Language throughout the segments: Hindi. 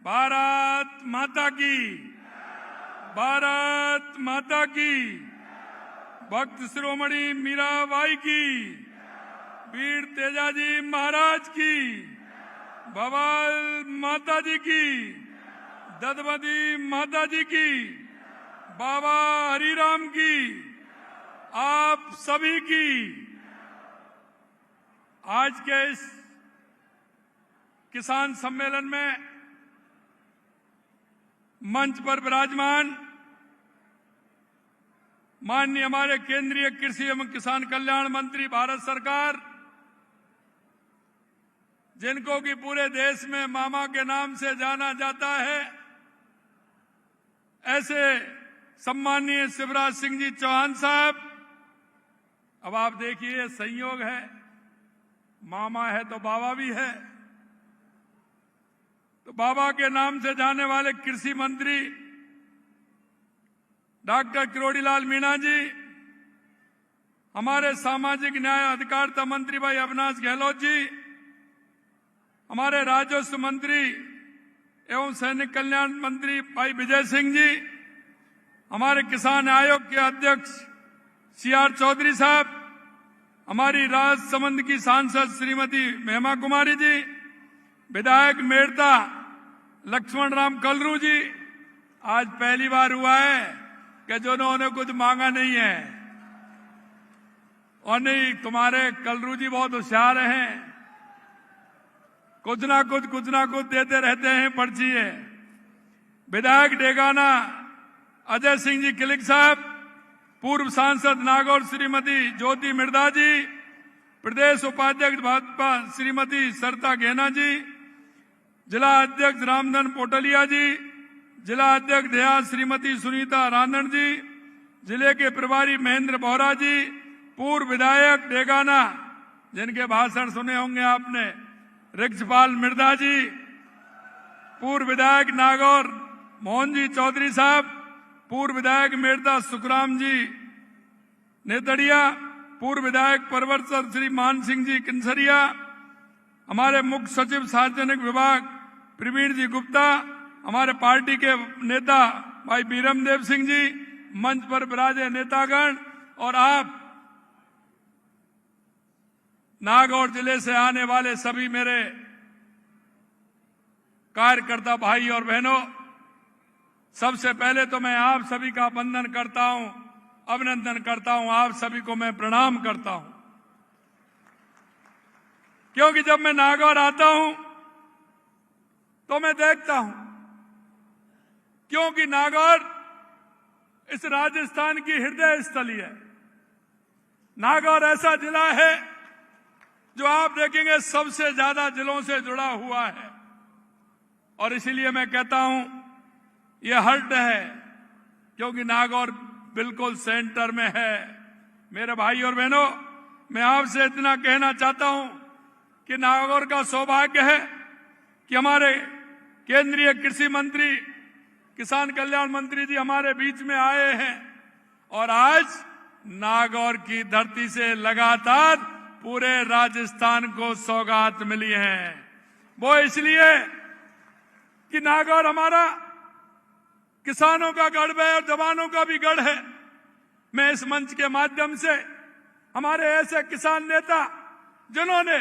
भारत माता की, भारत माता की, भक्त शिरोमणि मीराबाई की, वीर तेजाजी महाराज की, भवाल माता जी की, ददमती माता जी की, बाबा हरिराम की, आप सभी की। आज के इस किसान सम्मेलन में मंच पर विराजमान माननीय हमारे केंद्रीय कृषि एवं किसान कल्याण मंत्री भारत सरकार, जिनको कि पूरे देश में मामा के नाम से जाना जाता है, ऐसे सम्माननीय शिवराज सिंह जी चौहान साहब। अब आप देखिए, संयोग है, मामा है तो बाबा भी है। तो बाबा के नाम से जाने वाले कृषि मंत्री डॉक्टर किरोड़ीलाल मीणा जी, हमारे सामाजिक न्याय अधिकारिता मंत्री भाई अविनाश गहलोत जी, हमारे राजस्व मंत्री एवं सैनिक कल्याण मंत्री भाई विजय सिंह जी, हमारे किसान आयोग के अध्यक्ष सीआर चौधरी साहब, हमारी राजसमंद की सांसद श्रीमती महिमा कुमारी जी, विधायक मेड़ता लक्ष्मण राम कलरू जी। आज पहली बार हुआ है कि जिन्होंने कुछ मांगा नहीं है, और नहीं, तुम्हारे कलरू जी बहुत होशियार हैं, कुछ ना कुछ देते रहते हैं, पर्ची है। विधायक डेगाना अजय सिंह जी किलिक साहब, पूर्व सांसद नागौर श्रीमती ज्योति मिर्दा जी, प्रदेश उपाध्यक्ष भाजपा श्रीमती सरिता गहना जी, जिला अध्यक्ष रामधन पोटलिया जी, जिला अध्यक्ष देहात श्रीमती सुनीता रांधन जी, जिले के प्रभारी महेंद्र बोहरा जी, पूर्व विधायक डेगाना, जिनके भाषण सुने होंगे आपने, रिक्सपाल मिर्दा जी, पूर्व विधायक नागौर मोहन जी चौधरी साहब, पूर्व विधायक मेड़ता सुखराम जी नेतड़िया, पूर्व विधायक परवरसर श्री मान सिंह जी किन्सरिया, हमारे मुख्य सचिव सार्वजनिक विभाग प्रवीण जी गुप्ता, हमारे पार्टी के नेता भाई बीरमदेव सिंह जी, मंच पर विराजे नेतागण, और आप नागौर जिले से आने वाले सभी मेरे कार्यकर्ता भाई और बहनों, सबसे पहले तो मैं आप सभी का वंदन करता हूं, अभिनंदन करता हूं, आप सभी को मैं प्रणाम करता हूं। क्योंकि जब मैं नागौर आता हूं तो मैं देखता हूं, क्योंकि नागौर इस राजस्थान की हृदय स्थली है। नागौर ऐसा जिला है जो आप देखेंगे सबसे ज्यादा जिलों से जुड़ा हुआ है, और इसीलिए मैं कहता हूं यह हर्ट है, क्योंकि नागौर बिल्कुल सेंटर में है। मेरे भाई और बहनों, मैं आपसे इतना कहना चाहता हूं कि नागौर का सौभाग्य है कि हमारे केंद्रीय कृषि मंत्री, किसान कल्याण मंत्री जी हमारे बीच में आए हैं, और आज नागौर की धरती से लगातार पूरे राजस्थान को सौगात मिली है। वो इसलिए कि नागौर हमारा किसानों का गढ़ है और जवानों का भी गढ़ है। मैं इस मंच के माध्यम से हमारे ऐसे किसान नेता, जिन्होंने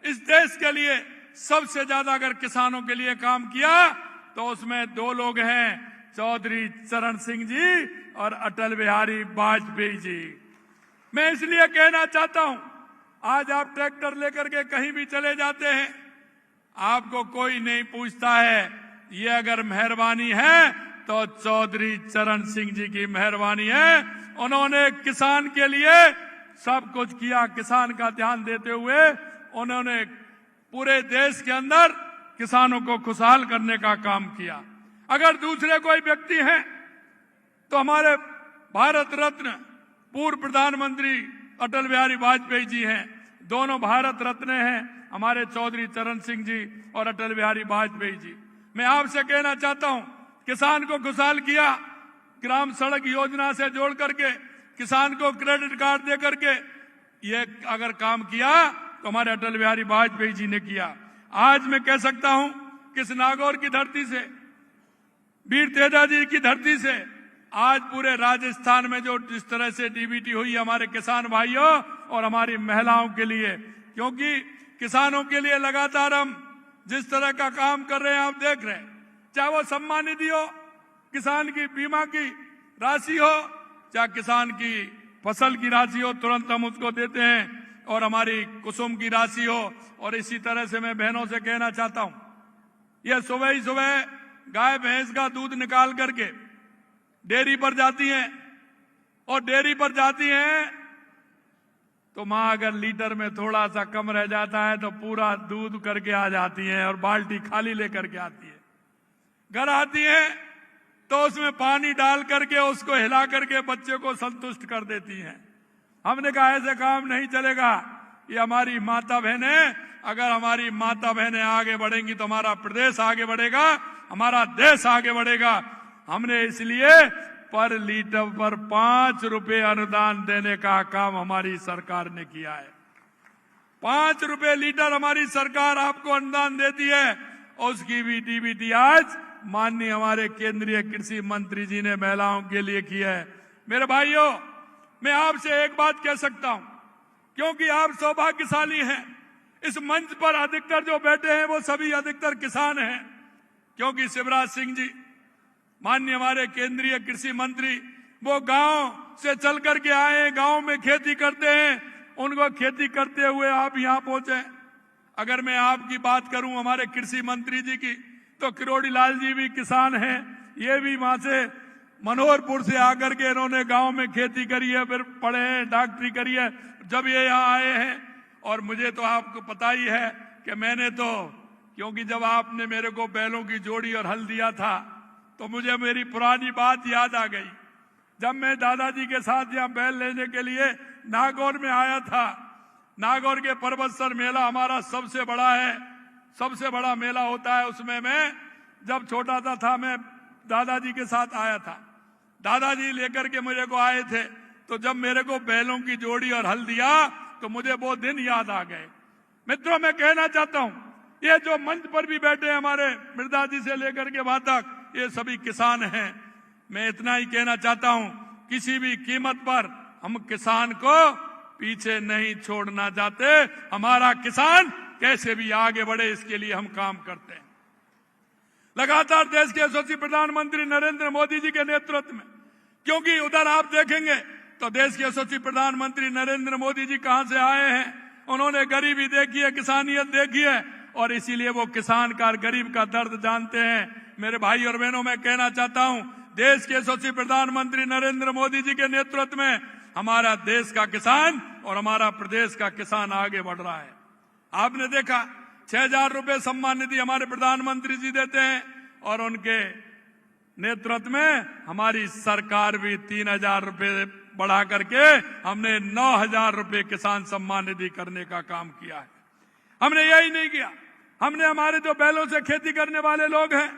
इस देश के लिए सबसे ज्यादा अगर किसानों के लिए काम किया, तो उसमें दो लोग हैं, चौधरी चरण सिंह जी और अटल बिहारी वाजपेयी जी। मैं इसलिए कहना चाहता हूं, आज आप ट्रैक्टर लेकर के कहीं भी चले जाते हैं, आपको कोई नहीं पूछता है। ये अगर मेहरबानी है तो चौधरी चरण सिंह जी की मेहरबानी है। उन्होंने किसान के लिए सब कुछ किया, किसान का ध्यान देते हुए उन्होंने पूरे देश के अंदर किसानों को खुशहाल करने का काम किया। अगर दूसरे कोई व्यक्ति हैं तो हमारे भारत रत्न पूर्व प्रधानमंत्री अटल बिहारी वाजपेयी जी हैं। दोनों भारत रत्न हैं, हमारे चौधरी चरण सिंह जी और अटल बिहारी वाजपेयी जी। मैं आपसे कहना चाहता हूं, किसान को खुशहाल किया, ग्राम सड़क योजना से जोड़ करके, किसान को क्रेडिट कार्ड दे करके, ये अगर काम किया तो हमारे अटल बिहारी वाजपेयी जी ने किया। आज मैं कह सकता हूं किस नागौर की धरती से, वीर तेजा जी की धरती से आज पूरे राजस्थान में जो जिस तरह से डीबीटी हुई हमारे किसान भाइयों और हमारी महिलाओं के लिए, क्योंकि किसानों के लिए लगातार हम जिस तरह का काम कर रहे हैं आप देख रहे हैं, चाहे वो सम्मान निधि हो, किसान की बीमा की राशि हो, चाहे किसान की फसल की राशि हो, तुरंत हम उसको देते हैं, और हमारी कुसुम की राशि हो। और इसी तरह से मैं बहनों से कहना चाहता हूं, यह सुबह ही सुबह गाय भैंस का दूध निकाल करके डेयरी पर जाती हैं, और डेयरी पर जाती हैं तो मां अगर लीटर में थोड़ा सा कम रह जाता है तो पूरा दूध करके आ जाती हैं और बाल्टी खाली लेकर के आती है। घर आती हैं तो उसमें पानी डाल करके उसको हिला करके बच्चे को संतुष्ट कर देती हैं। हमने कहा ऐसे काम नहीं चलेगा। ये हमारी माता बहनें, अगर हमारी माता बहनें आगे बढ़ेंगी तो हमारा प्रदेश आगे बढ़ेगा, हमारा देश आगे बढ़ेगा। हमने इसलिए पर लीटर पर 5 रुपए अनुदान देने का काम हमारी सरकार ने किया है। 5 रुपए लीटर हमारी सरकार आपको अनुदान देती है, और उसकी भी डीबीटी आज माननीय हमारे केंद्रीय कृषि मंत्री जी ने महिलाओं के लिए किया है। मेरे भाइयों, मैं आपसे एक बात कह सकता हूं, क्योंकि आप सौभाग्यशाली हैं, इस मंच पर अधिकतर जो बैठे हैं वो सभी अधिकतर किसान हैं, क्योंकि शिवराज सिंह जी माननीय हमारे केंद्रीय कृषि मंत्री वो गांव से चल करके आए, गांव में खेती करते हैं, उनको खेती करते हुए आप यहां पहुंचे। अगर मैं आपकी बात करूं हमारे कृषि मंत्री जी की, तो किरोड़ी लाल जी भी किसान हैं, ये भी वहां से मनोहरपुर से आकर के इन्होंने गांव में खेती करी है, फिर पढ़े हैं, डॉक्टरी करी है, जब ये यहाँ आए हैं। और मुझे तो आपको पता ही है कि मैंने तो, क्योंकि जब आपने मेरे को बैलों की जोड़ी और हल दिया था तो मुझे मेरी पुरानी बात याद आ गई। जब मैं दादाजी के साथ यहाँ बैल लेने के लिए नागौर में आया था, नागौर के पर्वतसर मेला हमारा सबसे बड़ा है, सबसे बड़ा मेला होता है। उसमें मैं जब छोटा था मैं दादाजी के साथ आया था, दादाजी लेकर के मेरे को आए थे, तो जब मेरे को बैलों की जोड़ी और हल दिया तो मुझे वो दिन याद आ गए। मित्रों, मैं कहना चाहता हूं, ये जो मंच पर भी बैठे हैं हमारे मृदा जी से लेकर के वहां तक, ये सभी किसान हैं। मैं इतना ही कहना चाहता हूं, किसी भी कीमत पर हम किसान को पीछे नहीं छोड़ना चाहते। हमारा किसान कैसे भी आगे बढ़े, इसके लिए हम काम करते हैं। लगातार देश के यशस्वी प्रधानमंत्री नरेंद्र मोदी जी के नेतृत्व में, क्योंकि उधर आप देखेंगे तो देश के यशस्वी प्रधानमंत्री नरेंद्र मोदी जी कहां से आए हैं, उन्होंने गरीबी देखी है, किसानियत देखी है, और इसीलिए वो किसान का, गरीब का दर्द जानते हैं। मेरे भाई और बहनों, मैं कहना चाहता हूं, देश के यशस्वी प्रधानमंत्री नरेंद्र मोदी जी के नेतृत्व में हमारा देश का किसान और हमारा प्रदेश का किसान आगे बढ़ रहा है। आपने देखा 6,000 रुपए सम्मान निधि हमारे प्रधानमंत्री जी देते हैं, और उनके नेतृत्व में हमारी सरकार भी 3,000 रुपए बढ़ा करके हमने 9,000 रुपए किसान सम्मान निधि करने का काम किया है। हमने यही नहीं किया, हमने हमारे जो बैलों से खेती करने वाले लोग हैं,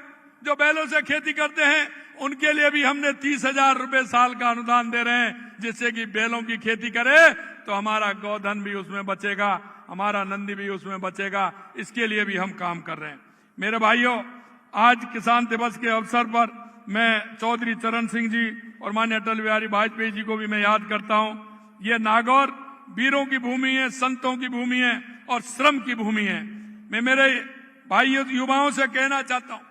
जो बैलों से खेती करते हैं, उनके लिए भी हमने 30,000 रुपए साल का अनुदान दे रहे हैं, जिससे कि बैलों की खेती करे तो हमारा गोधन भी उसमें बचेगा, हमारा नंदी भी उसमें बचेगा। इसके लिए भी हम काम कर रहे हैं। मेरे भाइयों, आज किसान दिवस के अवसर पर मैं चौधरी चरण सिंह जी और माननीय अटल बिहारी वाजपेयी जी को भी मैं याद करता हूं। ये नागौर वीरों की भूमि है, संतों की भूमि है और श्रम की भूमि है। मैं मेरे भाइयों युवाओं से कहना चाहता हूं,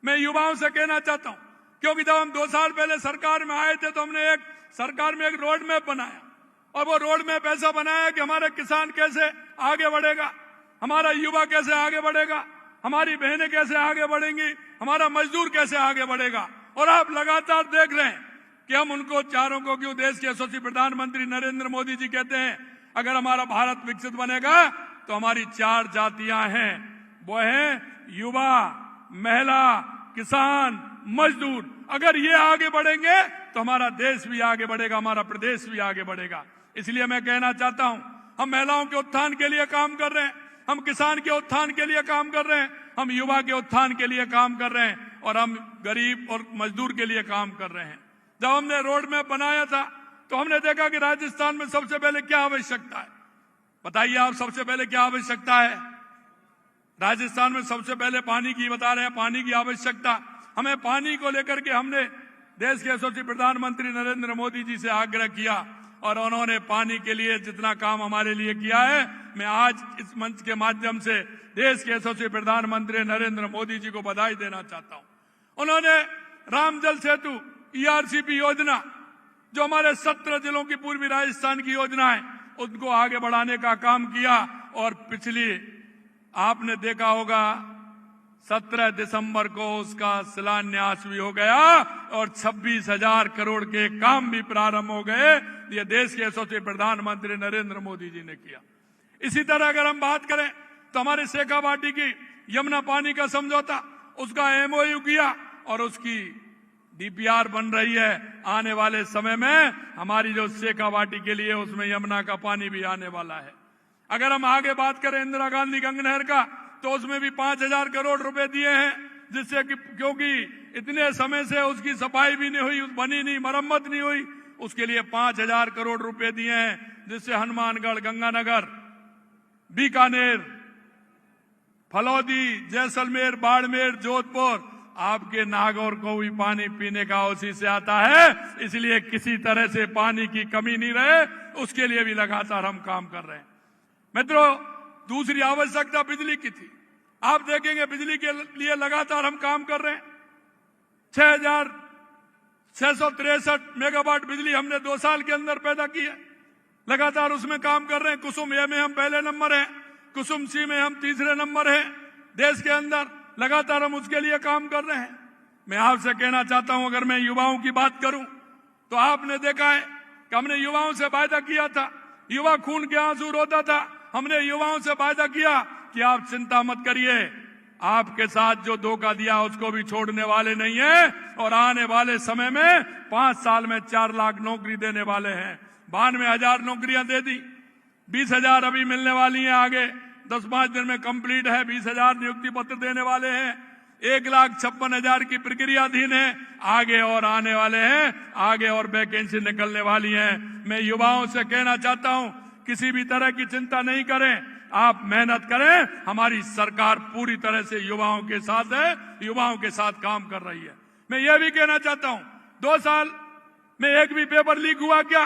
मैं युवाओं से कहना चाहता हूं, क्योंकि जब हम 2 साल पहले सरकार में आए थे तो हमने सरकार में एक रोड मैप बनाया, और वो रोड मैप ऐसा बनाया कि हमारा किसान कैसे आगे बढ़ेगा, हमारा युवा कैसे आगे बढ़ेगा, हमारी बहनें कैसे आगे बढ़ेंगी, हमारा मजदूर कैसे आगे बढ़ेगा। और आप लगातार देख रहे हैं कि हम उनको चारों को, क्यों देश के यशस्वी प्रधानमंत्री नरेंद्र मोदी जी कहते हैं, अगर हमारा भारत विकसित बनेगा तो हमारी 4 जातियां हैं, वो हैं युवा, महिला, किसान, मजदूर। अगर ये आगे बढ़ेंगे तो हमारा देश भी आगे बढ़ेगा, हमारा प्रदेश भी आगे बढ़ेगा। इसलिए मैं कहना चाहता हूं, हम महिलाओं के उत्थान के लिए काम कर रहे हैं, हम किसान के उत्थान के लिए काम कर रहे हैं, हम युवा के उत्थान के लिए काम कर रहे हैं, और हम गरीब और मजदूर के लिए काम कर रहे हैं। जब हमने रोड मैप बनाया था तो हमने देखा कि राजस्थान में सबसे पहले क्या आवश्यकता है। बताइए आप, सबसे पहले क्या आवश्यकता है? राजस्थान में सबसे पहले पानी की बता रहे हैं, पानी की आवश्यकता। हमें पानी को लेकर के हमने देश के यशस्वी प्रधानमंत्री नरेंद्र मोदी जी से आग्रह किया और उन्होंने पानी के लिए जितना काम हमारे लिए किया है, मैं आज इस मंच के माध्यम से देश के यशस्वी प्रधानमंत्री नरेंद्र मोदी जी को बधाई देना चाहता हूं। उन्होंने राम जल सेतु ERCP योजना, जो हमारे 17 जिलों की पूर्वी राजस्थान की योजना है, उनको आगे बढ़ाने का काम किया। और पिछली आपने देखा होगा 17 दिसंबर को उसका शिलान्यास भी हो गया और 26,000 करोड़ के काम भी प्रारंभ हो गए। ये देश के यशस्वी प्रधानमंत्री नरेंद्र मोदी जी ने किया। इसी तरह अगर हम बात करें तो हमारे शेखावाटी की यमुना पानी का समझौता, उसका MOU किया और उसकी DPR बन रही है। आने वाले समय में हमारी जो शेखावाटी के लिए उसमें यमुना का पानी भी आने वाला है। अगर हम आगे बात करें इंदिरा गांधी गंगा नहर का, तो उसमें भी 5,000 करोड़ रुपए दिए हैं, जिससे कि क्योंकि इतने समय से उसकी सफाई भी नहीं हुई, बनी नहीं, मरम्मत नहीं हुई, उसके लिए 5,000 करोड़ रुपए दिए हैं, जिससे हनुमानगढ़, गंगानगर, बीकानेर, फलौदी, जैसलमेर, बाड़मेर, जोधपुर, आपके नागौर को भी पानी पीने का उसी से आता है। इसलिए किसी तरह से पानी की कमी नहीं रहे, उसके लिए भी लगातार हम काम कर रहे हैं। मित्रों, दूसरी आवश्यकता बिजली की थी। आप देखेंगे बिजली के लिए लगातार हम काम कर रहे हैं। 6,663 मेगावाट बिजली हमने 2 साल के अंदर पैदा की है। लगातार उसमें काम कर रहे हैं। कुसुम ए में हम पहले नंबर हैं, कुसुम सी में हम तीसरे नंबर हैं देश के अंदर। लगातार हम उसके लिए काम कर रहे हैं। मैं आपसे कहना चाहता हूं, अगर मैं युवाओं की बात करूं तो आपने देखा है कि हमने युवाओं से वायदा किया था, युवा खून के आंसू रोता था। हमने युवाओं से वायदा किया कि आप चिंता मत करिए, आपके साथ जो धोखा दिया उसको भी छोड़ने वाले नहीं है और आने वाले समय में 5 साल में 4 लाख नौकरी देने वाले हैं। 92,000 नौकरियां दे दी, 20,000 अभी मिलने वाली हैं। आगे 10-5 दिन में कंप्लीट है, 20,000 नियुक्ति पत्र देने वाले हैं। 1,56,000 की प्रक्रियाधीन है, आगे और आने वाले हैं, आगे और वैकेंसी निकलने वाली है। मैं युवाओं से कहना चाहता हूं, किसी भी तरह की चिंता नहीं करें, आप मेहनत करें। हमारी सरकार पूरी तरह से युवाओं के साथ है, युवाओं के साथ काम कर रही है। मैं ये भी कहना चाहता हूं, 2 साल में एक भी पेपर लीक हुआ क्या?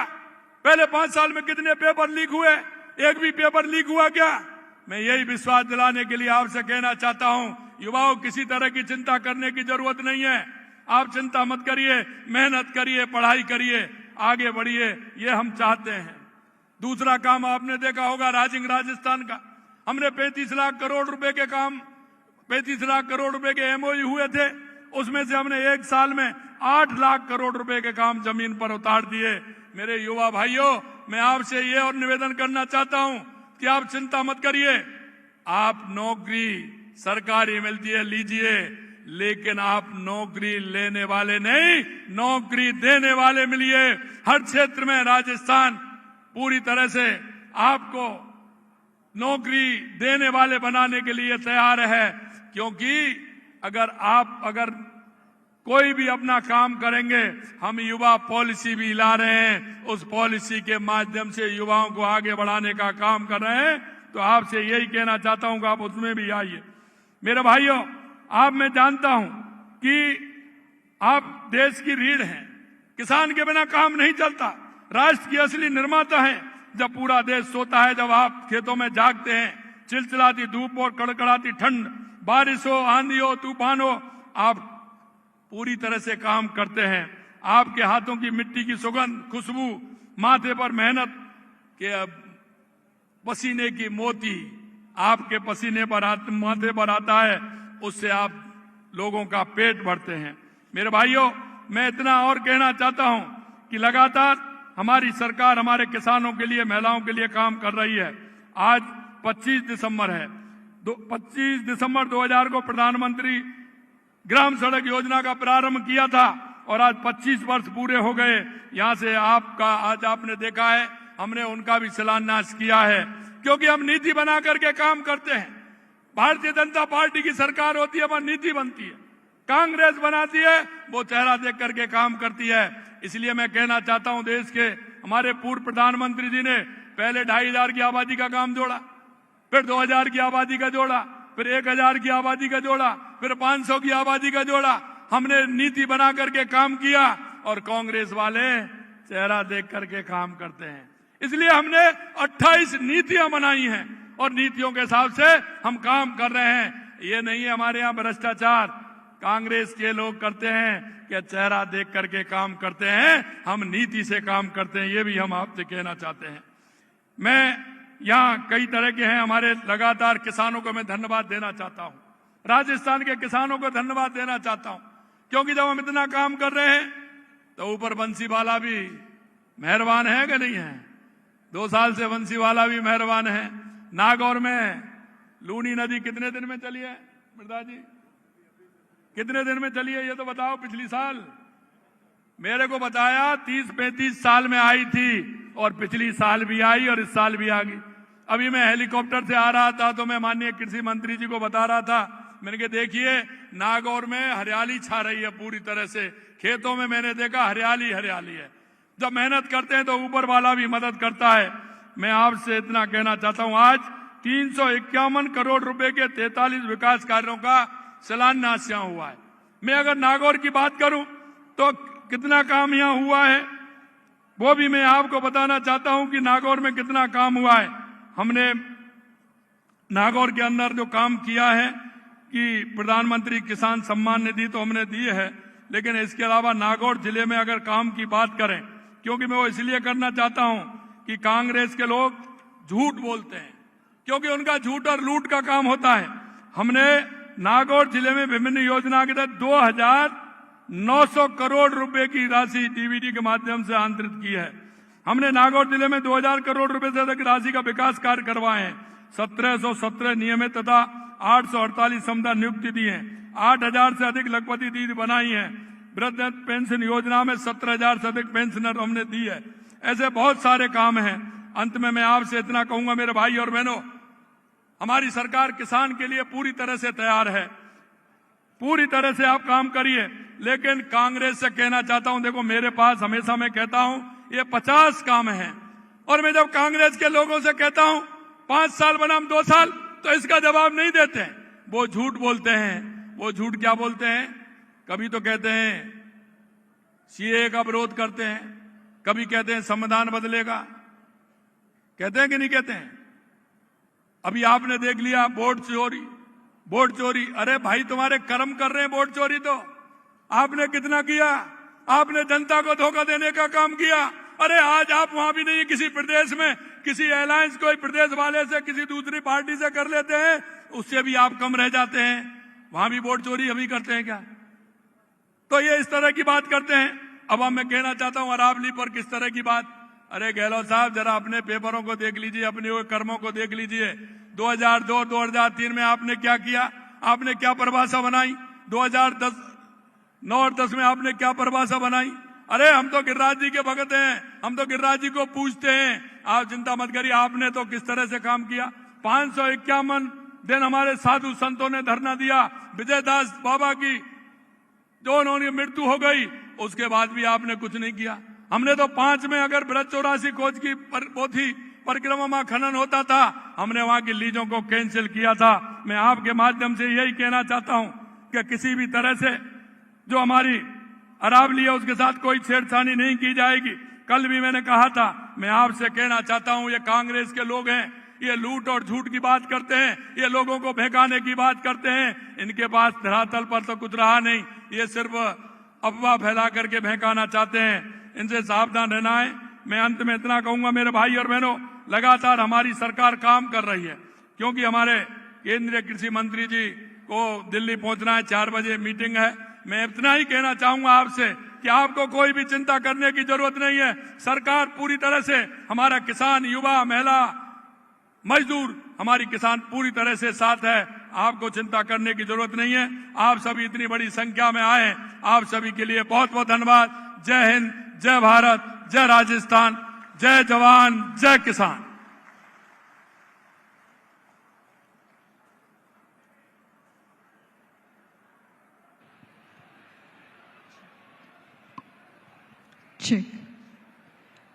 पहले 5 साल में कितने पेपर लीक हुए? एक भी पेपर लीक हुआ क्या? मैं यही विश्वास दिलाने के लिए आपसे कहना चाहता हूं, युवाओं, किसी तरह की चिंता करने की जरूरत नहीं है। आप चिंता मत करिए, मेहनत करिए, पढ़ाई करिए, आगे बढ़िए, ये हम चाहते हैं। दूसरा काम आपने देखा होगा राजिंग राजस्थान का, हमने 35 लाख करोड़ रुपए के काम, 35 लाख करोड़ रुपए के MOU हुए थे। उसमें से हमने 1 साल में 8 लाख करोड़ रुपए के काम जमीन पर उतार दिए। मेरे युवा भाइयों, मैं आपसे ये और निवेदन करना चाहता हूं कि आप चिंता मत करिए। आप नौकरी सरकारी मिलती है, लीजिए, लेकिन आप नौकरी लेने वाले नहीं, नौकरी देने वाले मिलिए। हर क्षेत्र में राजस्थान पूरी तरह से आपको नौकरी देने वाले बनाने के लिए तैयार है, क्योंकि अगर कोई भी अपना काम करेंगे, हम युवा पॉलिसी भी ला रहे हैं, उस पॉलिसी के माध्यम से युवाओं को आगे बढ़ाने का काम कर रहे हैं। तो आपसे यही कहना चाहता हूं कि आप उसमें भी आइए। मेरे भाइयों, आप, मैं जानता हूं कि आप देश की रीढ़ हैं, किसान के बिना काम नहीं चलता, राष्ट्र की असली निर्माता हैं। जब पूरा देश सोता है, जब आप खेतों में जागते हैं, चिलचिलाती धूप और कड़कड़ाती ठंड, बारिश हो, आंधी हो, तूफान हो, आप पूरी तरह से काम करते हैं। आपके हाथों की मिट्टी की सुगंध, खुशबू, माथे पर मेहनत के पसीने की मोती आपके पसीने पर माथे पर आता है, उससे आप लोगों का पेट भरते हैं। मेरे भाइयों, मैं इतना और कहना चाहता हूं कि लगातार हमारी सरकार हमारे किसानों के लिए, महिलाओं के लिए काम कर रही है। आज 25 दिसंबर है, 25 दिसंबर 2000 को प्रधानमंत्री ग्राम सड़क योजना का प्रारंभ किया था और आज 25 वर्ष पूरे हो गए। यहां से आपका, आज आपने देखा है, हमने उनका भी शिलान्यास किया है, क्योंकि हम नीति बना करके काम करते हैं। भारतीय जनता पार्टी की सरकार होती है, वह नीति बनती है। कांग्रेस बनाती है, वो चेहरा देख करके काम करती है। इसलिए मैं कहना चाहता हूं, देश के हमारे पूर्व प्रधानमंत्री जी ने पहले 2,500 की आबादी का काम जोड़ा, फिर 2,000 की आबादी का जोड़ा, फिर 1000 की आबादी का जोड़ा, फिर 500 की आबादी का जोड़ा। हमने नीति बना करके काम किया और कांग्रेस वाले चेहरा देख करके काम करते हैं। इसलिए हमने 28 नीतियां बनाई हैं और नीतियों के हिसाब से हम काम कर रहे हैं। ये नहीं है हमारे यहाँ भ्रष्टाचार कांग्रेस के लोग करते हैं कि चेहरा देख करके काम करते हैं, हम नीति से काम करते हैं। ये भी हम आपसे कहना चाहते हैं। मैं यहाँ कई तरह के हैं हमारे लगातार किसानों को मैं धन्यवाद देना चाहता हूँ। राजस्थान के किसानों को धन्यवाद देना चाहता हूँ, क्योंकि जब हम इतना काम कर रहे हैं तो ऊपर बंसीवाला भी मेहरबान है कि नहीं है। 2 साल से बंसीवाला भी मेहरबान है। नागौर में लूनी नदी कितने दिन में चली है मृदा जी? कितने दिन में चली है ये तो बताओ। पिछली साल मेरे को बताया 30-35 साल में आई थी और पिछली साल भी आई और इस साल भी आ गई। अभी मैं हेलीकॉप्टर से आ रहा था तो मैं माननीय कृषि मंत्री जी को बता रहा था, मैंने कहा देखिए नागौर में हरियाली छा रही है पूरी तरह से। खेतों में मैंने देखा हरियाली हरियाली है। जब मेहनत करते हैं तो ऊपर वाला भी मदद करता है। मैं आपसे इतना कहना चाहता हूं, आज 351 करोड़ रुपए के 43 विकास कार्यों का शिलान्यास यहाँ हुआ है। मैं अगर नागौर की बात करूं तो कितना काम यहाँ हुआ है वो भी मैं आपको बताना चाहता हूं कि नागौर में कितना काम हुआ है। हमने नागौर के अंदर जो काम किया है कि प्रधानमंत्री किसान सम्मान निधि तो हमने दी है, लेकिन इसके अलावा नागौर जिले में अगर काम की बात करें, क्योंकि मैं वो इसलिए करना चाहता हूं कि कांग्रेस के लोग झूठ बोलते हैं, क्योंकि उनका झूठ और लूट का काम होता है। हमने नागौर जिले में विभिन्न योजना के तहत 2900 करोड़ रुपए की राशि डीबीटी के माध्यम से आंतरित की है। हमने नागौर जिले में 2000 करोड़ रुपए से अधिक राशि का विकास कार्य करवाए हैं। 1717 नियमित तथा 848 समता नियुक्ति दी है। 8000 से अधिक लखपति दीदी बनाई है। वृद्ध पेंशन योजना में 17,000 से अधिक पेंशनर हमने दी है। ऐसे बहुत सारे काम हैं। अंत में मैं आपसे इतना कहूंगा मेरे भाई और बहनों, हमारी सरकार किसान के लिए पूरी तरह से तैयार है। पूरी तरह से आप काम करिए, लेकिन कांग्रेस से कहना चाहता हूं, देखो मेरे पास हमेशा मैं कहता हूं ये 50 काम हैं, और मैं जब कांग्रेस के लोगों से कहता हूं 5 साल बनाम 2 साल, तो इसका जवाब नहीं देते हैं। वो झूठ बोलते हैं। वो झूठ क्या बोलते हैं? कभी तो कहते हैं सीए का विरोध करते हैं, कभी कहते हैं संविधान बदलेगा। कहते हैं कि नहीं कहते हैं? अभी आपने देख लिया वोट चोरी, वोट चोरी। अरे भाई तुम्हारे कर्म कर रहे हैं वोट चोरी तो। आपने कितना किया? आपने जनता को धोखा देने का काम किया। अरे आज आप वहां भी नहीं, किसी प्रदेश में किसी एलायंस कोई प्रदेश वाले से किसी दूसरी पार्टी से कर लेते हैं, उससे भी आप कम रह जाते हैं। वहां भी वोट चोरी अभी करते हैं क्या? तो ये इस तरह की बात करते हैं। अब मैं कहना चाहता हूं अरावली पर किस तरह की बात। अरे गहलोत साहब जरा अपने पेपरों को देख लीजिए, अपने कर्मों को देख लीजिए। 2002, 2003 में आपने क्या किया? आपने क्या परिभाषा बनाई? 2010, 9 और 10 में आपने क्या परिभाषा बनाई? अरे हम तो गिरिराज जी के भगत हैं, हम तो गिरिराज जी को पूछते हैं। आप चिंता मत करिए। आपने तो किस तरह से काम किया। 551 दिन हमारे साधु संतों ने धरना दिया। विजयदास बाबा की जो उन्होंने मृत्यु हो गई, उसके बाद भी आपने कुछ नहीं किया। हमने तो 5 में अगर बृहद 84 कोच की पोथी परिक्रमा खनन होता था, हमने वहां की लीजों को कैंसिल किया था। मैं आपके माध्यम से यही कहना चाहता हूं कि किसी भी तरह से जो हमारी अरावली है उसके साथ कोई छेड़छाड़ी नहीं की जाएगी। कल भी मैंने कहा था, मैं आपसे कहना चाहता हूं ये कांग्रेस के लोग हैं, ये लूट और झूठ की बात करते हैं, ये लोगों को बहकाने की बात करते हैं। इनके पास धरातल पर तो कुछ रहा नहीं, ये सिर्फ अफवाह फैला करके बहकाना चाहते हैं। इनसे सावधान रहना है। मैं अंत में इतना कहूंगा मेरे भाई और बहनों, लगातार हमारी सरकार काम कर रही है, क्योंकि हमारे केंद्रीय कृषि मंत्री जी को दिल्ली पहुंचना है, 4 बजे मीटिंग है। मैं इतना ही कहना चाहूंगा आपसे कि आपको कोई भी चिंता करने की जरूरत नहीं है। सरकार पूरी तरह से, हमारा किसान, युवा, महिला, मजदूर, हमारी किसान पूरी तरह से साथ है। आपको चिंता करने की जरूरत नहीं है। आप सभी इतनी बड़ी संख्या में आए, आप सभी के लिए बहुत बहुत धन्यवाद। जय हिंद, जय भारत, जय राजस्थान, जय जवान, जय किसान।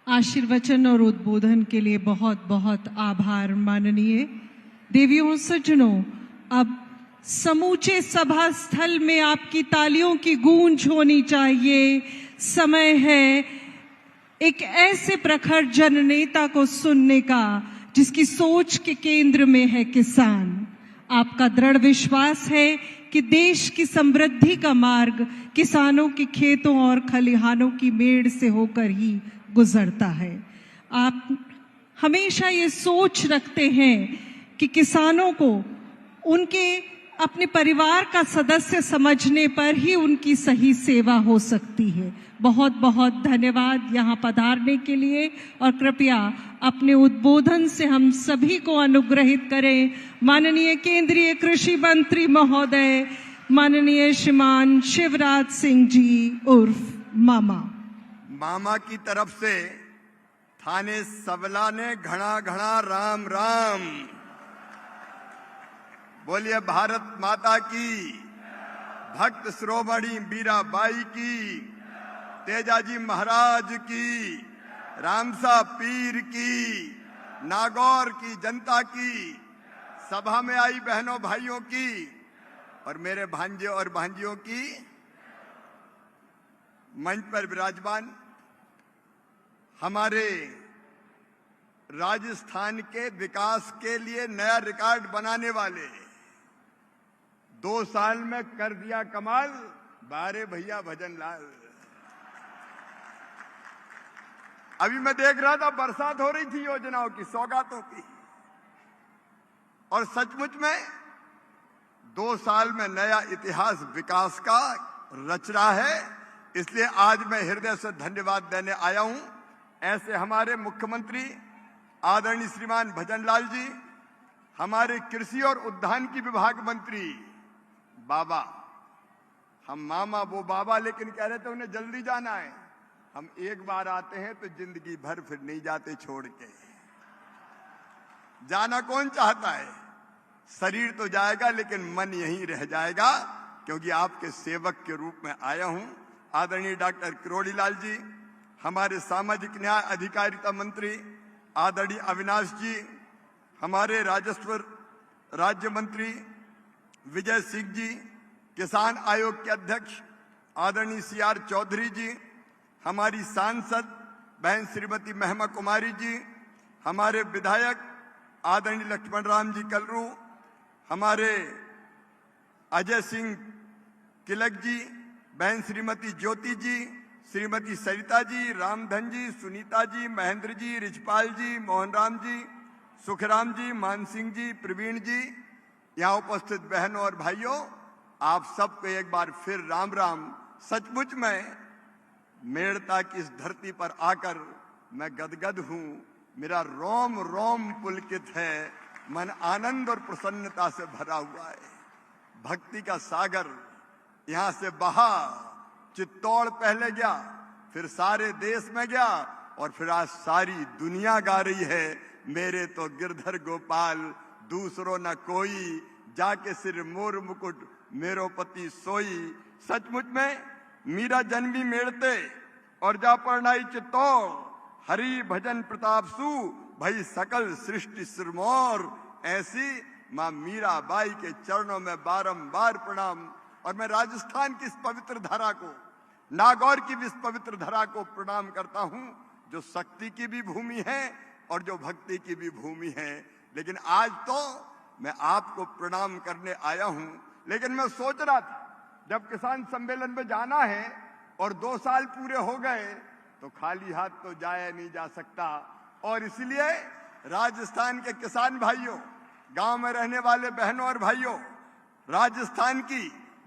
आशीर्वचन और उद्बोधन के लिए बहुत बहुत आभार माननीय देवियों सज्जनों। अब समूचे सभा स्थल में आपकी तालियों की गूंज होनी चाहिए। समय है एक ऐसे प्रखर जननेता को सुनने का जिसकी सोच के केंद्र में है किसान। आपका दृढ़ विश्वास है कि देश की समृद्धि का मार्ग किसानों के खेतों और खलिहानों की मेड़ से होकर ही गुजरता है। आप हमेशा ये सोच रखते हैं कि किसानों को उनके अपने परिवार का सदस्य समझने पर ही उनकी सही सेवा हो सकती है। बहुत बहुत धन्यवाद यहाँ पधारने के लिए और कृपया अपने उद्बोधन से हम सभी को अनुग्रहित करें। माननीय केंद्रीय कृषि मंत्री महोदय माननीय श्रीमान शिवराज सिंह जी उर्फ मामा। मामा की तरफ से थाने सबला ने घना घना राम राम। बोलिए भारत माता की, भक्त शिरोमणि मीराबाई की, तेजाजी महाराज की, रामसा पीर की, नागौर की जनता की, सभा में आई बहनों भाइयों की और मेरे भांजे और भांजियों की, मंच पर विराजमान हमारे राजस्थान के विकास के लिए नया रिकॉर्ड बनाने वाले, 2 साल में कर दिया कमाल बारे भैया भजन लाल। अभी मैं देख रहा था बरसात हो रही थी योजनाओं की, सौगातों की, और सचमुच में 2 साल में नया इतिहास विकास का रच रहा है। इसलिए आज मैं हृदय से धन्यवाद देने आया हूं ऐसे हमारे मुख्यमंत्री आदरणीय श्रीमान भजन लाल जी, हमारे कृषि और उद्यानिकी विभाग मंत्री बाबा, हम मामा वो बाबा, लेकिन कह रहे थे उन्हें जल्दी जाना है। हम एक बार आते हैं तो जिंदगी भर फिर नहीं जाते छोड़ के। जाना कौन चाहता है? शरीर तो जाएगा लेकिन मन यहीं रह जाएगा, क्योंकि आपके सेवक के रूप में आया हूं। आदरणीय डॉक्टर किरोड़ी लाल जी, हमारे सामाजिक न्याय अधिकारिता मंत्री आदरणीय अविनाश जी, हमारे राजस्व राज्य मंत्री विजय सिंह जी, किसान आयोग के अध्यक्ष आदरणीय CR चौधरी जी, हमारी सांसद बहन श्रीमती महिमा कुमारी जी, हमारे विधायक आदरणीय लक्ष्मण राम जी कलरू, हमारे अजय सिंह किलक जी, बहन श्रीमती ज्योति जी, श्रीमती सरिता जी, रामधन जी, सुनीता जी, महेंद्र जी, रिजपाल जी, मोहन राम जी, सुखराम जी, मान सिंह जी, प्रवीण जी, यहाँ उपस्थित बहनों और भाइयों, आप सबको एक बार फिर राम राम। सचमुच में मेड़ता की इस धरती पर आकर मैं गदगद हूं, मेरा रोम रोम पुलकित है, मन आनंद और प्रसन्नता से भरा हुआ है। भक्ति का सागर यहां से बहा, चित्तौड़ पहले गया, फिर सारे देश में गया और फिर आज सारी दुनिया गा रही है, मेरे तो गिरधर गोपाल दूसरो न कोई, जाके सिर मोर मुकुट मेरो पति सोई। सचमुच में मीरा जन्मी मेड़ते और जा परनाई चित्तौड़, हरि भजन प्रताप सु भई सकल सृष्टि सिरमौर। ऐसी मां मीराबाई के चरणों में बारंबार प्रणाम। और मैं राजस्थान की इस पवित्र धरा को, नागौर की भी इस पवित्र धरा को प्रणाम करता हूं, जो शक्ति की भी भूमि है और जो भक्ति की भी भूमि है। लेकिन आज तो मैं आपको प्रणाम करने आया हूं, लेकिन मैं सोच रहा था जब किसान सम्मेलन में जाना है और 2 साल पूरे हो गए तो खाली हाथ तो जाया नहीं जा सकता। और इसलिए राजस्थान के किसान भाइयों, गांव में रहने वाले बहनों और भाइयों, राजस्थान की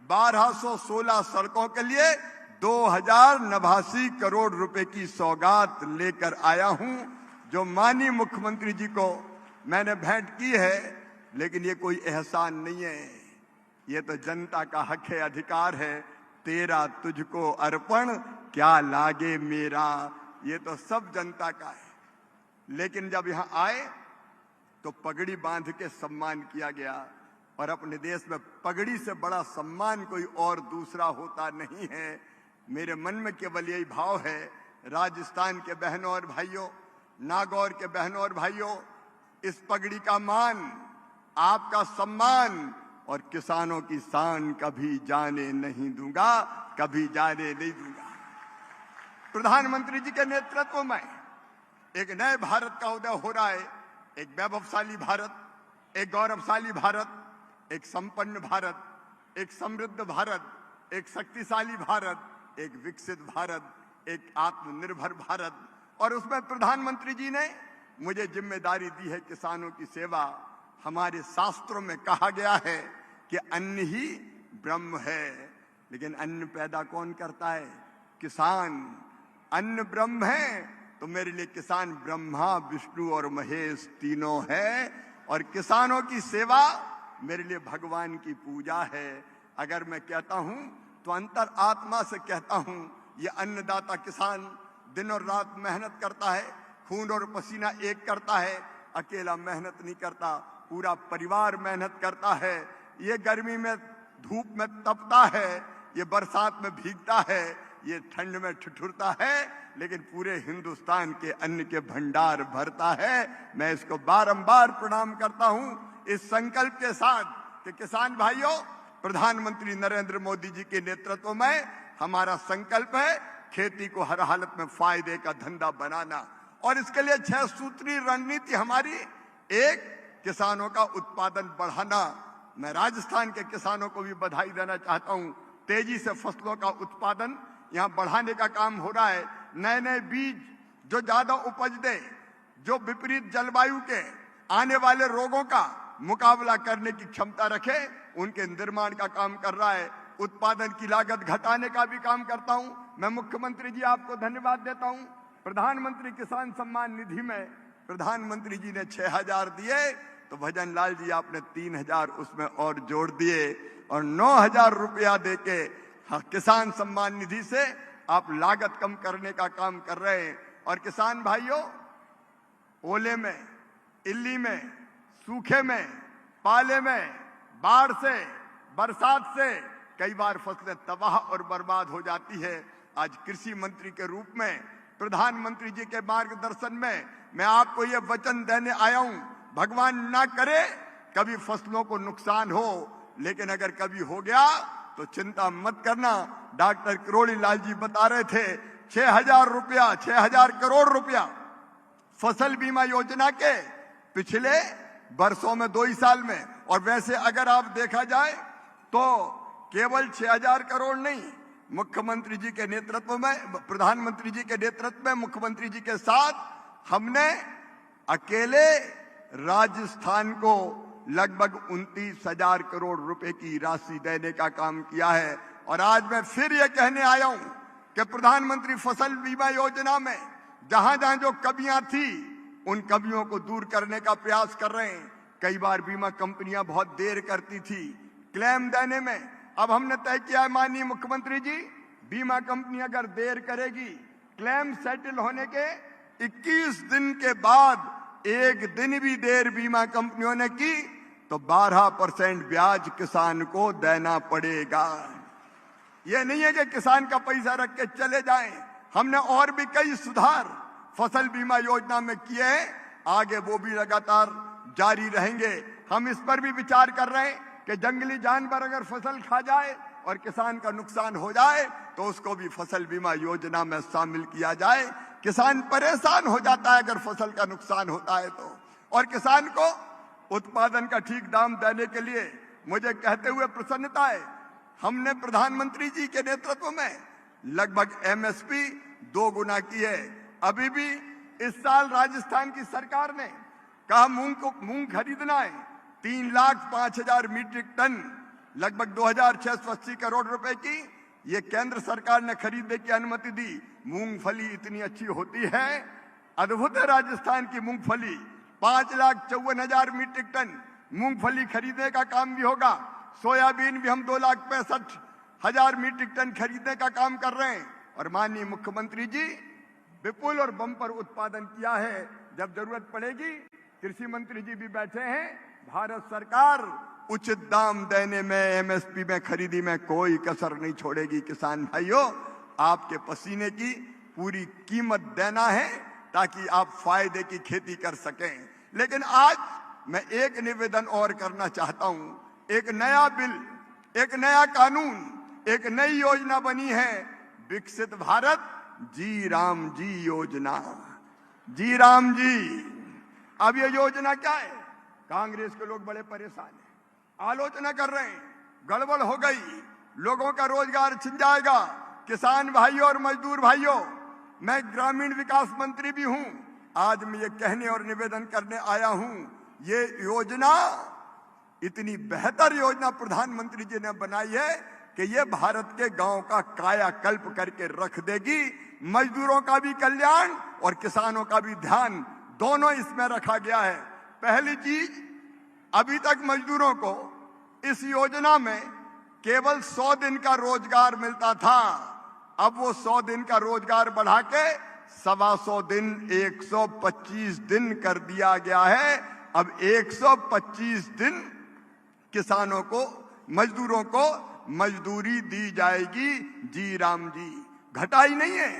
1216 सड़कों के लिए 2089 करोड़ रुपए की सौगात लेकर आया हूं, जो माननीय मुख्यमंत्री जी को मैंने भेंट की है। लेकिन ये कोई एहसान नहीं है, ये तो जनता का हक है, अधिकार है। तेरा तुझको अर्पण क्या लागे मेरा, ये तो सब जनता का है। लेकिन जब यहां आए तो पगड़ी बांध के सम्मान किया गया, और अपने देश में पगड़ी से बड़ा सम्मान कोई और दूसरा होता नहीं है। मेरे मन में केवल यही भाव है, राजस्थान के बहनों और भाइयों, नागौर के बहनों और भाइयों, इस पगड़ी का मान, आपका सम्मान और किसानों की शान कभी जाने नहीं दूंगा, कभी जाने नहीं दूंगा। प्रधानमंत्री जी के नेतृत्व में एक नए भारत का उदय हो रहा है, एक वैभवशाली भारत, एक गौरवशाली भारत, एक संपन्न भारत, एक समृद्ध भारत, एक शक्तिशाली भारत, एक विकसित भारत, एक आत्मनिर्भर भारत। और उसमें प्रधानमंत्री जी ने मुझे जिम्मेदारी दी है किसानों की सेवा। हमारे शास्त्रों में कहा गया है कि अन्न ही ब्रह्म है, लेकिन अन्न पैदा कौन करता है? किसान। अन्न ब्रह्म है तो मेरे लिए किसान ब्रह्मा, विष्णु और महेश तीनों है, और किसानों की सेवा मेरे लिए भगवान की पूजा है। अगर मैं कहता हूं तो अंतर आत्मा से कहता हूं, ये अन्नदाता किसान दिन और रात मेहनत करता है, खून और पसीना एक करता है, अकेला मेहनत नहीं करता, पूरा परिवार मेहनत करता है। ये गर्मी में धूप में तपता है, ये बरसात में भीगता है, ये ठंड में ठिठुरता है, लेकिन पूरे हिंदुस्तान के अन्न के भंडार भरता है। मैं इसको बारंबार प्रणाम करता हूं इस संकल्प के साथ कि किसान भाइयों, प्रधानमंत्री नरेंद्र मोदी जी के नेतृत्व में हमारा संकल्प है खेती को हर हालत में फायदे का धंधा बनाना, और इसके लिए 6 सूत्री रणनीति हमारी। एक, किसानों का उत्पादन बढ़ाना। मैं राजस्थान के किसानों को भी बधाई देना चाहता हूं, तेजी से फसलों का उत्पादन यहां बढ़ाने का काम हो रहा है। नए नए बीज जो ज्यादा उपज दे, जो विपरीत जलवायु के आने वाले रोगों का मुकाबला करने की क्षमता रखे, उनके निर्माण का काम कर रहा है। उत्पादन की लागत घटाने का भी काम करता हूं। मैं मुख्यमंत्री जी आपको धन्यवाद देता हूं। प्रधानमंत्री किसान सम्मान निधि में प्रधानमंत्री जी ने 6,000 दिए, तो भजन लाल जी आपने 3,000 उसमें और जोड़ दिए, और 9,000 रुपया देके किसान सम्मान निधि से आप लागत कम करने का काम कर रहे हैं। और किसान भाइयों, ओले में, इल्ली में, सूखे में, पाले में, बाढ़ से, बरसात से कई बार फसलें तबाह और बर्बाद हो जाती है। आज कृषि मंत्री के रूप में प्रधानमंत्री जी के मार्गदर्शन में मैं आपको ये वचन देने आया हूं, भगवान ना करे कभी फसलों को नुकसान हो, लेकिन अगर कभी हो गया तो चिंता मत करना। डॉक्टर किरोड़ी लाल जी बता रहे थे 6,000 रुपया, 6,000 करोड़ रुपया फसल बीमा योजना के पिछले वर्षों में 2 ही साल में। और वैसे अगर आप देखा जाए तो केवल 6,000 करोड़ नहीं, मुख्यमंत्री जी के नेतृत्व में, प्रधानमंत्री जी के नेतृत्व में, मुख्यमंत्री जी के साथ हमने अकेले राजस्थान को लगभग 29,000 करोड़ रुपए की राशि देने का काम किया है। और आज मैं फिर ये कहने आया हूं कि प्रधानमंत्री फसल बीमा योजना में जहां जहां जो कमियां थी, उन कमियों को दूर करने का प्रयास कर रहे हैं। कई बार बीमा कंपनियां बहुत देर करती थी क्लेम देने में। अब हमने तय किया है माननीय मुख्यमंत्री जी, बीमा कंपनी अगर देर करेगी क्लेम सेटल होने के 21 दिन के बाद, एक दिन भी देर बीमा कंपनियों ने की तो 12% ब्याज किसान को देना पड़ेगा। यह नहीं है कि किसान का पैसा रख के चले जाएं। हमने और भी कई सुधार फसल बीमा योजना में किए हैं, आगे वो भी लगातार जारी रहेंगे। हम इस पर भी विचार कर रहे हैं कि जंगली जानवर अगर फसल खा जाए और किसान का नुकसान हो जाए तो उसको भी फसल बीमा योजना में शामिल किया जाए। किसान परेशान हो जाता है अगर फसल का नुकसान होता है तो। और किसान को उत्पादन का ठीक दाम देने के लिए मुझे कहते हुए प्रसन्नता है, हमने प्रधानमंत्री जी के नेतृत्व में लगभग एमएसपी 2 गुना की है। अभी भी इस साल राजस्थान की सरकार ने कहा मूंग खरीदना है 3,05,000 मीट्रिक टन, लगभग 2,680 करोड़ रुपए की ये केंद्र सरकार ने खरीदने की अनुमति दी। मूंगफली इतनी अच्छी होती है, अद्भुत है राजस्थान की मूंगफली। 5,54,000 मीट्रिक टन मूंगफली खरीदने का काम भी होगा। सोयाबीन भी हम 2,65,000 मीट्रिक टन खरीदने का काम कर रहे हैं। और माननीय मुख्यमंत्री जी विपुल और बम्पर उत्पादन किया है। जब जरूरत पड़ेगी, कृषि मंत्री जी भी बैठे हैं, भारत सरकार उचित दाम देने में, एमएसपी में, खरीदी में कोई कसर नहीं छोड़ेगी। किसान भाइयों, आपके पसीने की पूरी कीमत देना है ताकि आप फायदे की खेती कर सकें। लेकिन आज मैं एक निवेदन और करना चाहता हूं एक नया बिल, एक नया कानून, एक नई योजना बनी है, विकसित भारत जी राम जी योजना। जी राम जी। अब ये योजना क्या है? कांग्रेस के लोग बड़े परेशान हैं, आलोचना कर रहे हैं, गड़बड़ हो गई, लोगों का रोजगार छिन जाएगा। किसान भाइयों और मजदूर भाइयों, मैं ग्रामीण विकास मंत्री भी हूं, आज मैं ये कहने और निवेदन करने आया हूं, ये योजना इतनी बेहतर योजना प्रधानमंत्री जी ने बनाई है कि ये भारत के गांव का कायाकल्प करके रख देगी। मजदूरों का भी कल्याण और किसानों का भी ध्यान, दोनों इसमें रखा गया है। पहली चीज, अभी तक मजदूरों को इस योजना में केवल 100 दिन का रोजगार मिलता था, अब वो 100 दिन का रोजगार बढ़ा के 125 दिन 125 दिन कर दिया गया है। अब 125 दिन किसानों को, मजदूरों को मजदूरी दी जाएगी। जी राम जी। घटाई नहीं है,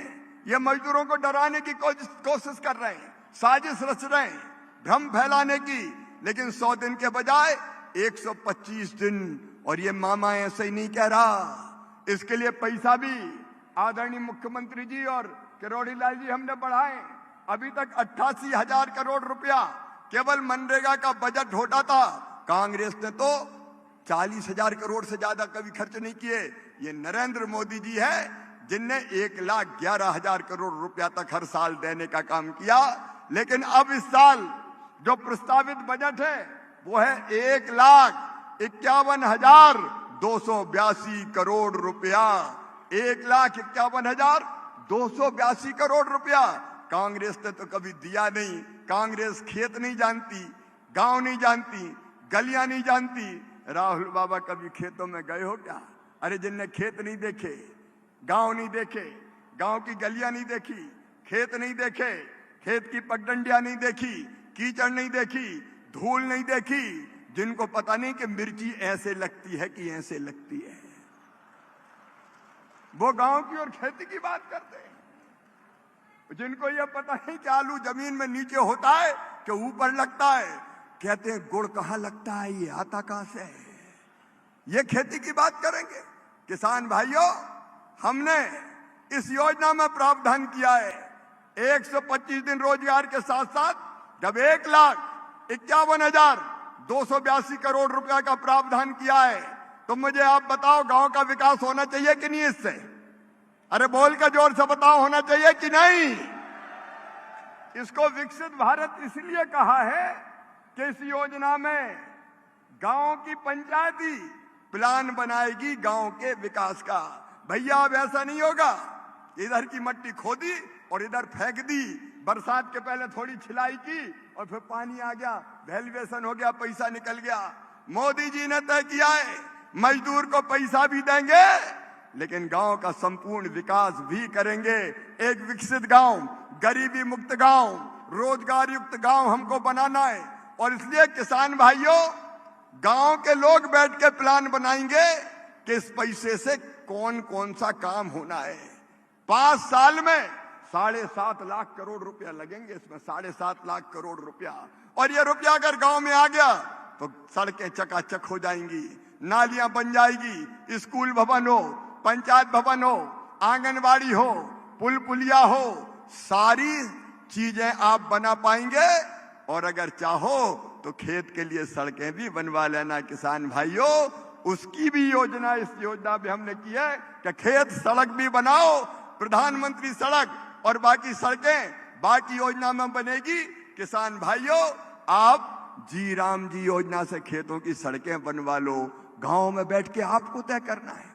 ये मजदूरों को डराने की कोशिश कर रहे हैं, साजिश रच रहे हैं, भ्रम फैलाने की, लेकिन 100 दिन के बजाय 125 दिन। और ये मामा ऐसे ही नहीं कह रहा, इसके लिए पैसा भी आदरणीय मुख्यमंत्री जी और किरोड़ी लाल जी हमने बढ़ाए। अभी तक 88,000 करोड़ रुपया केवल मनरेगा का बजट होता था, कांग्रेस ने तो 40,000 करोड़ से ज्यादा कभी खर्च नहीं किए। ये नरेंद्र मोदी जी है जिनने 1,11,000 करोड़ रुपया तक हर साल देने का काम किया। लेकिन अब इस साल जो प्रस्तावित बजट है वो है 1,51,282 करोड़ रुपया। 1,51,282 करोड़ रुपया कांग्रेस ने तो कभी दिया नहीं। कांग्रेस खेत नहीं जानती, गांव नहीं जानती, गलियां नहीं जानती। राहुल बाबा कभी खेतों में गए हो क्या? अरे जिनने खेत नहीं देखे, गांव नहीं देखे, गांव की गलियां नहीं देखी, खेत नहीं देखे, खेत की पगडंडियां नहीं देखी, कीचड़ नहीं देखी, धूल नहीं देखी, जिनको पता नहीं कि मिर्ची ऐसे लगती है कि ऐसे लगती है, वो गांव की और खेती की बात करते हैं। जिनको यह पता नहीं कि आलू जमीन में नीचे होता है कि ऊपर लगता है, कहते हैं गुड़ कहाँ लगता है, ये आता कहां से है। ये खेती की बात करेंगे। किसान भाइयों, हमने इस योजना में प्रावधान किया है 125 दिन रोजगार के साथ साथ जब 1,51,282 करोड़ रुपया का प्रावधान किया है, तो मुझे आप बताओ गांव का विकास होना चाहिए कि नहीं इससे? अरे बोल के जोर से बताओ, होना चाहिए कि नहीं? इसको विकसित भारत इसलिए कहा है कि इस योजना में गांव की पंचायती प्लान बनाएगी गांव के विकास का। भैया अब ऐसा नहीं होगा, इधर की मट्टी खोदी और इधर फेंक दी, बरसात के पहले थोड़ी छिलाई की और फिर पानी आ गया, वैल्यूएशन हो गया, पैसा निकल गया। मोदी जी ने तय किया है मजदूर को पैसा भी देंगे लेकिन गांव का संपूर्ण विकास भी करेंगे। एक विकसित गांव, गरीबी मुक्त गांव, रोजगार युक्त गांव हमको बनाना है। और इसलिए किसान भाइयों, गांव के लोग बैठ के प्लान बनाएंगे कि इस पैसे से कौन कौन सा काम होना है। 5 साल में 7.5 लाख करोड़ रुपया लगेंगे इसमें, 7.5 लाख करोड़ रुपया। और ये रुपया अगर गांव में आ गया तो सड़कें चकाचक हो जाएंगी, नालियां बन जाएगी, स्कूल भवन हो, पंचायत भवन हो, आंगनबाड़ी हो, पुल पुलिया हो, सारी चीजें आप बना पाएंगे। और अगर चाहो तो खेत के लिए सड़कें भी बनवा लेना किसान भाइयों। उसकी भी योजना इस योजना में हमने की है कि खेत सड़क भी बनाओ। प्रधानमंत्री सड़क और बाकी सड़कें बाकी योजना में बनेगी। किसान भाइयों, आप जी राम जी योजना से खेतों की सड़कें बनवा लो। गांव में बैठ के आपको तय करना है।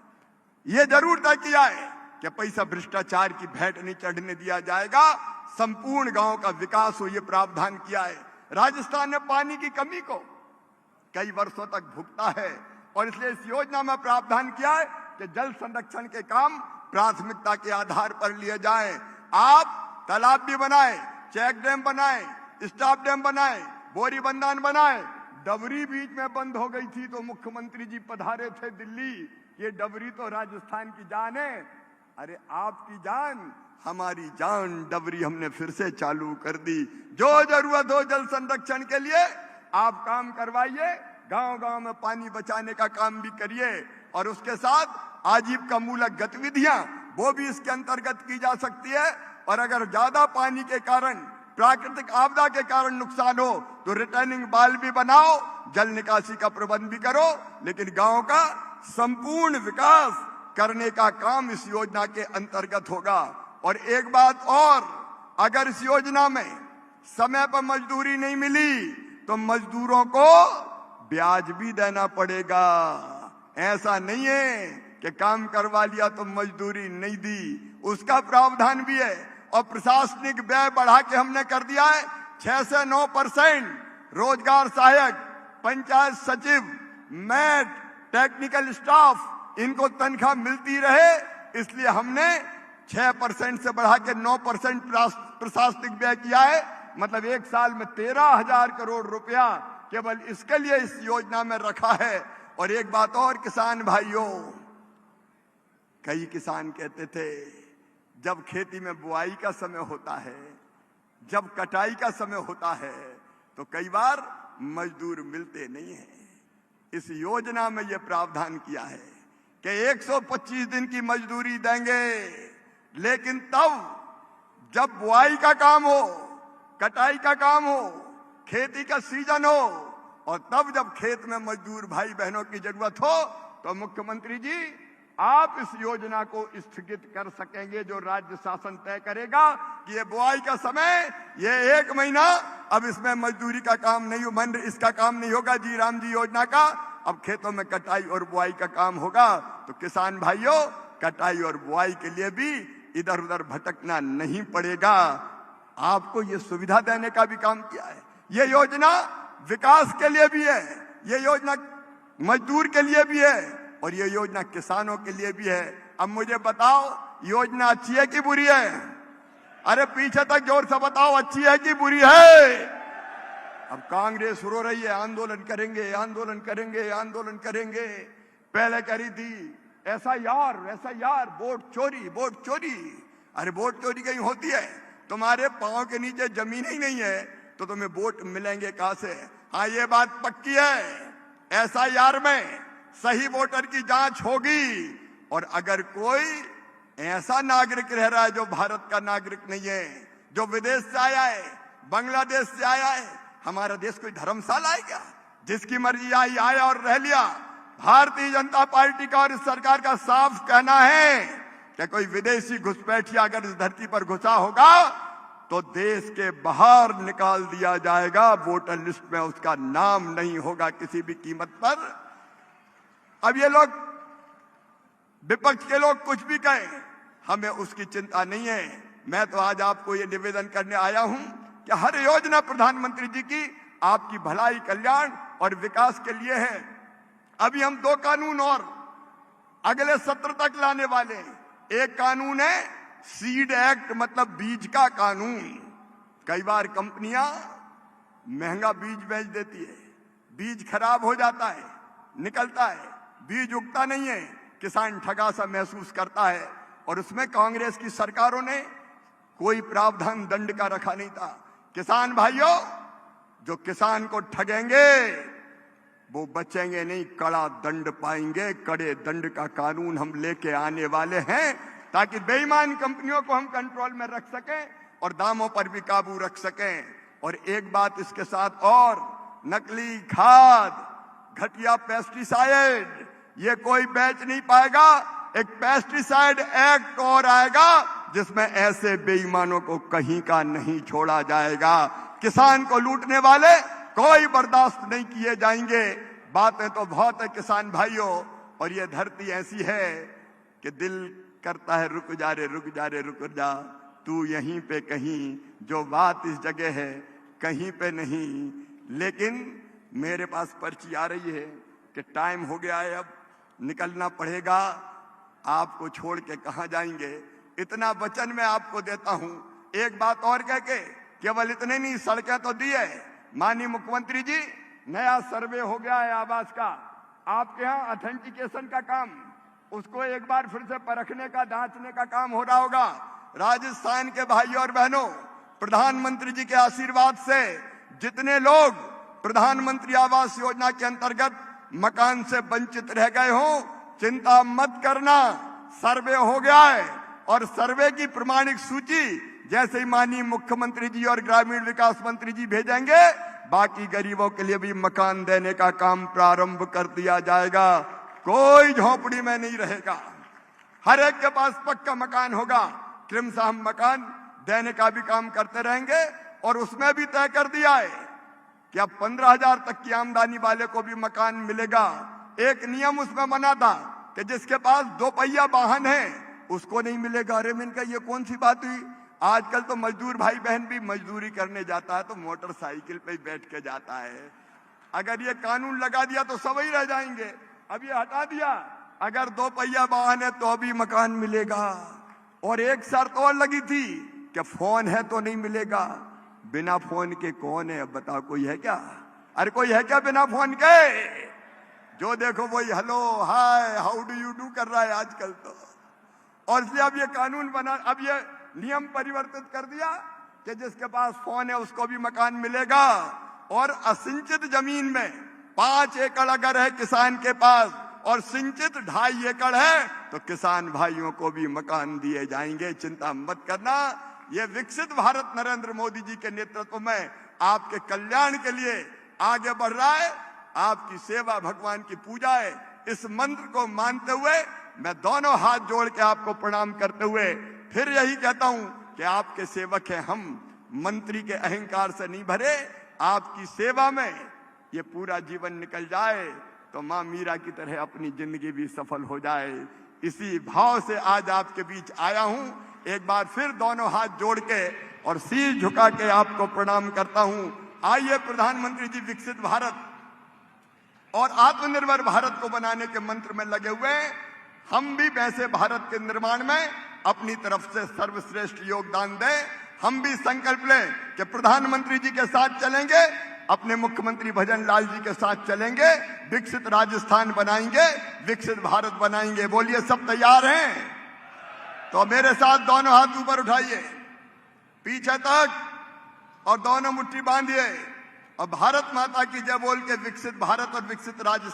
यह जरूर तय किया है कि पैसा भ्रष्टाचार की भेंट नहीं चढ़ने दिया जाएगा, संपूर्ण गांव का विकास हो, यह प्रावधान किया है। राजस्थान ने पानी की कमी को कई वर्षों तक भुगता है और इसलिए इस योजना में प्रावधान किया है कि जल संरक्षण के काम प्राथमिकता के आधार पर लिए जाएं। आप तालाब भी बनाएं, चेक डैम बनाएं, स्टॉप डैम बनाएं, बोरी बंधान बनाएं। डबरी बीच में बंद हो गई थी तो मुख्यमंत्री जी पधारे थे दिल्ली। ये डबरी तो राजस्थान की जान है। अरे आपकी जान, हमारी जान, डबरी हमने फिर से चालू कर दी। जो जरूरत हो जल संरक्षण के लिए आप काम करवाइए। गांव-गांव में पानी बचाने का काम भी करिए और उसके साथ आजीविका मूलक गतिविधियां वो भी इसके अंतर्गत की जा सकती है। और अगर ज्यादा पानी के कारण, प्राकृतिक आपदा के कारण नुकसान हो तो रिटर्निंग बाल भी बनाओ, जल निकासी का प्रबंध भी करो, लेकिन गांव का संपूर्ण विकास करने का काम इस योजना के अंतर्गत होगा। और एक बात और, अगर इस योजना में समय पर मजदूरी नहीं मिली तो मजदूरों को ब्याज भी देना पड़ेगा। ऐसा नहीं है कि काम करवा लिया तो मजदूरी नहीं दी, उसका प्रावधान भी है। और प्रशासनिक व्यय बढ़ा के हमने कर दिया है 6 से 9%। रोजगार सहायक, पंचायत सचिव, मैट, टेक्निकल स्टाफ, इनको तनख्वाह मिलती रहे, इसलिए हमने 6% से बढ़ा के 9% प्रशासनिक व्यय किया है। मतलब एक साल में 13,000 करोड़ रुपया केवल इसके लिए इस योजना में रखा है। और एक बात और किसान भाइयों, कई किसान कहते थे जब खेती में बुआई का समय होता है, जब कटाई का समय होता है तो कई बार मजदूर मिलते नहीं हैं। इस योजना में यह प्रावधान किया है कि 125 दिन की मजदूरी देंगे, लेकिन तब जब बुआई का काम हो, कटाई का काम हो, खेती का सीजन हो और तब जब खेत में मजदूर भाई बहनों की जरूरत हो तो मुख्यमंत्री जी आप इस योजना को स्थगित कर सकेंगे, जो राज्य शासन तय करेगा कि ये बुआई का समय, ये 1 महीना, अब इसमें मजदूरी का काम नहीं, इसका काम नहीं होगा जी राम जी योजना का, अब खेतों में कटाई और बुआई का काम होगा। तो किसान भाइयों, कटाई और बुआई के लिए भी इधर उधर भटकना नहीं पड़ेगा। आपको ये सुविधा देने का भी काम किया है। ये योजना विकास के लिए भी है, ये योजना मजदूर के लिए भी है और ये योजना किसानों के लिए भी है। अब मुझे बताओ, योजना अच्छी है कि बुरी है? अरे पीछे तक जोर से बताओ, अच्छी है कि बुरी है? अब कांग्रेस रो रही है आंदोलन करेंगे, आंदोलन करेंगे, आंदोलन करेंगे। पहले करी थी SIR, वोट चोरी, वोट चोरी। अरे वोट चोरी कहीं होती है? तुम्हारे पांव के नीचे जमीन ही नहीं है तो तुम्हें वोट मिलेंगे कहां से? हाँ, ये बात पक्की है, SIR में सही वोटर की जांच होगी। और अगर कोई ऐसा नागरिक रह रहा है जो भारत का नागरिक नहीं है, जो विदेश से आया है, बांग्लादेश से आया है, हमारा देश कोई धर्मशाला है क्या? जिसकी मर्जी आई आया और रह लिया। भारतीय जनता पार्टी का और इस सरकार का साफ कहना है कि कोई विदेशी घुसपैठिया अगर इस धरती पर घुसा होगा तो देश के बाहर निकाल दिया जाएगा, वोटर लिस्ट में उसका नाम नहीं होगा किसी भी कीमत पर। अब ये लोग, विपक्ष के लोग कुछ भी कहें, हमें उसकी चिंता नहीं है। मैं तो आज आपको ये निवेदन करने आया हूं कि हर योजना प्रधानमंत्री जी की आपकी भलाई, कल्याण और विकास के लिए है। अभी हम 2 कानून और अगले सत्र तक लाने वाले हैं। एक कानून है सीड एक्ट, मतलब बीज का कानून। कई बार कंपनियां महंगा बीज बेच देती है, बीज खराब हो जाता है, निकलता है, बीज उगता नहीं है, किसान ठगा सा महसूस करता है। और उसमें कांग्रेस की सरकारों ने कोई प्रावधान दंड का रखा नहीं था। किसान भाइयों, जो किसान को ठगेंगे वो बचेंगे नहीं, कड़ा दंड पाएंगे। कड़े दंड का कानून हम लेके आने वाले हैं ताकि बेईमान कंपनियों को हम कंट्रोल में रख सकें और दामों पर भी काबू रख सकें। और एक बात इसके साथ और, नकली खाद, घटिया पेस्टिसाइड ये कोई बेच नहीं पाएगा। एक पेस्टिसाइड एक्ट और आएगा जिसमें ऐसे बेईमानों को कहीं का नहीं छोड़ा जाएगा। किसान को लूटने वाले कोई बर्दाश्त नहीं किए जाएंगे। बातें तो बहुत है किसान भाइयों, और ये धरती ऐसी है कि दिल करता है रुक जा रे, रुक जा रे, रुक जा तू यहीं पे कहीं, जो बात इस जगह है कहीं पे नहीं। लेकिन मेरे पास पर्ची आ रही है कि टाइम हो गया है, अब निकलना पड़ेगा। आपको छोड़ के कहां जाएंगे? इतना वचन मैं आपको देता हूं। एक बात और कह के, केवल इतने नहीं, सड़कें तो दी है माननीय मुख्यमंत्री जी। नया सर्वे हो गया है आवास का, आपके यहाँ ऑथेंटिकेशन का काम, उसको एक बार फिर से परखने का, जांचने का काम हो रहा होगा। राजस्थान के भाइयों और बहनों, प्रधानमंत्री जी के आशीर्वाद से जितने लोग प्रधानमंत्री आवास योजना के अंतर्गत मकान से वंचित रह गए हो, चिंता मत करना, सर्वे हो गया है और सर्वे की प्रमाणिक सूची जैसे ही माननीय मुख्यमंत्री जी और ग्रामीण विकास मंत्री जी भेजेंगे, बाकी गरीबों के लिए भी मकान देने का काम प्रारंभ कर दिया जाएगा। कोई झोपड़ी में नहीं रहेगा, हर एक के पास पक्का मकान होगा। क्रमशः हम मकान देने का भी काम करते रहेंगे और उसमें भी तय कर दिया है कि अब 15,000 तक की आमदनी वाले को भी मकान मिलेगा। एक नियम उसमें बना था कि जिसके पास 2 पहिया वाहन है उसको नहीं मिलेगा। अरे मैंने कहा ये कौन सी बात हुई? आजकल तो मजदूर भाई बहन भी मजदूरी करने जाता है तो मोटरसाइकिल पे ही बैठ के जाता है। अगर ये कानून लगा दिया तो सब ही रह जाएंगे। अब ये हटा दिया, अगर 2 पहिया वाहन है तो अभी मकान मिलेगा। और एक शर्त और लगी थी कि फोन है तो नहीं मिलेगा। बिना फोन के कौन है? अब बताओ, कोई है क्या? अरे कोई है क्या बिना फोन के? जो देखो वही hello hi how do you do कर रहा है आजकल तो। और इसलिए अब ये कानून बना, अब ये नियम परिवर्तित कर दिया कि जिसके पास फोन है उसको भी मकान मिलेगा। और असिंचित जमीन में 5 एकड़ अगर है किसान के पास और सिंचित 2.5 एकड़ है तो किसान भाइयों को भी मकान दिए जाएंगे। चिंता मत करना, ये विकसित भारत नरेंद्र मोदी जी के नेतृत्व में आपके कल्याण के लिए आगे बढ़ रहा है। आपकी सेवा भगवान की पूजा है। इस मंत्र को मानते हुए मैं दोनों हाथ जोड़ के आपको प्रणाम करते हुए फिर यही कहता हूं कि आपके सेवक हैं हम। मंत्री के अहंकार से नहीं भरे, आपकी सेवा में ये पूरा जीवन निकल जाए तो मां मीरा की तरह अपनी जिंदगी भी सफल हो जाए। इसी भाव से आज आपके बीच आया हूं। एक बार फिर दोनों हाथ जोड़ के और शीश झुका के आपको प्रणाम करता हूं। आइए, प्रधानमंत्री जी विकसित भारत और आत्मनिर्भर भारत को बनाने के मंत्र में लगे हुए हैं। हम भी वैसे भारत के निर्माण में अपनी तरफ से सर्वश्रेष्ठ योगदान दें। हम भी संकल्प लें कि प्रधानमंत्री जी के साथ चलेंगे, अपने मुख्यमंत्री भजन लाल जी के साथ चलेंगे, विकसित राजस्थान बनाएंगे, विकसित भारत बनाएंगे। बोलिए, सब तैयार हैं? तो मेरे साथ दोनों हाथ ऊपर उठाइए, पीछे तक, और दोनों मुट्ठी बांधिए और भारत माता की जय बोल के विकसित भारत और विकसित राजस्थान